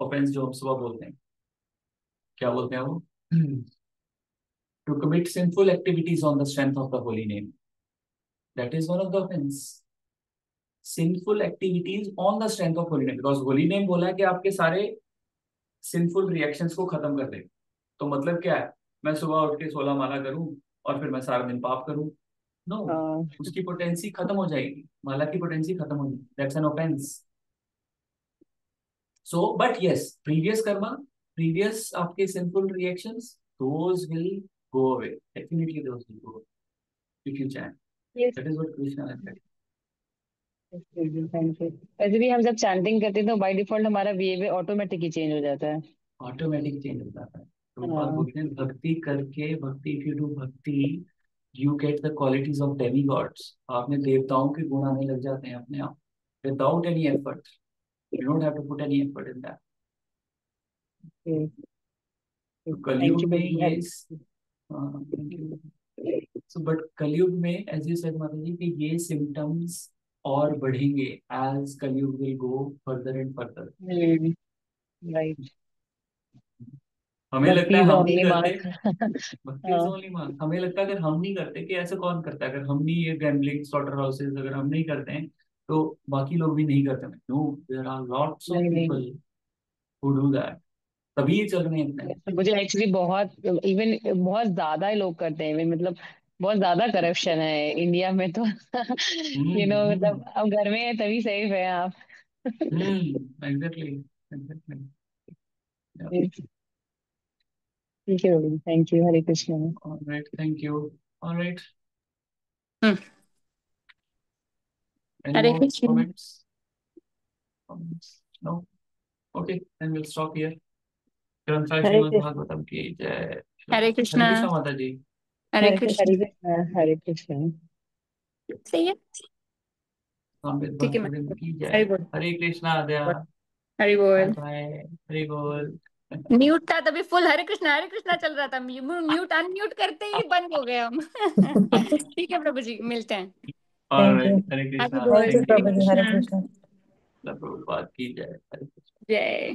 ऑफेंस जो हम सुबह बोलते हैं, क्या बोलते हैं वो? To commit sinful activities on the strength of the holy name. That is one of the offense. Sinful activities on the strength of holy name, because holy name बोला है कि आपके सारे sinful reactions को खत्म कर दे। तो मतलब क्या है? मैं सुबह उठ के 16 माला करूं और फिर मैं सारा दिन पाप करूं? नो, उसकी पोटेंसी खत्म हो जाएगी, माला की पोटेंसी खत्म हो जाएगी। That's an offence. So but yes, previous karma, previous आपके sinful reactions, those will go away. Definitely those will go away if you chant. Yes. That is what Krishna has said. Thank you. वैसे भी हम जब चैंटिंग करते हैं तो बाय डिफॉल्ट हमारा बिहेवियर ऑटोमेटिक ही चेंज हो जाता है। ऑटोमेटिक चेंज हो जाता है। तो बात हाँ। बोलते हैं भक्ति करके, भक्ति इफ यू डू भक्ति you get the qualities of Demi God's. आप में देवताओं के गुण आने लग जाते हैं अपने आप, without any effort. You don't have to put any effort in that. Kalyug में ये थैंक यू। सो बट कलयुग में एज यू सेड माता जी कि ये सिम्टम्स और बढ़ेंगे एज कलयुग will go further and further. Right. हमें लगता है हम नहीं करते, भक्ति इज हाँ। Only mark. हमें लगता है अगर हम नहीं करते, कि ऐसे कौन करता है? अगर हम नहीं, ये गैम्बलिंग स्लॉटर हाउसेज अगर हम नहीं करते हैं तो बाकी लोग भी नहीं करते। No, there are lots of नहीं नहीं, पीपल हु डू दैट, तभी ये चल रहे हैं इतने। तो मुझे एक्चुअली बहुत, इवन बहुत ज्यादा ही लोग करते हैं, even मतलब बहुत ज्यादा करप्शन है इंडिया में तो। मतलब अब घर में है तभी सेफ है आप। Exactly exactly. ठीक है, thank you, Hare Krishna. Alright, thank you. Alright, Hmm. Any Hare more Krishna. Comments? No? Okay, then will stop here. ग्रंथराज हरे श्रीमद् कृष्ण। भागवतम की जय। Hare हरे Krishna. कृष्णा माता जी। Hare Krishna. हरे कृष्ण, हरे कृष्ण। सही है। अमृत ठीक है बंसुरी की हरि जय। बोल। हरे कृष्णा आद्या। हरि बाय बोल। बाय। हरि बोल। म्यूट था तभी फुल हरे कृष्णा चल रहा था, म्यूट अनम्यूट करते ही बंद हो गया हम। ठीक है प्रभु जी, मिलते हैं। और थैंक यू। हरे हरि कृष्णा। बोल। Thank you thank Hare you. प्रभु जी, हरे कृष्णा। कृष्ण। प्रभुपाद की जय। हरे कृष्णा। जय।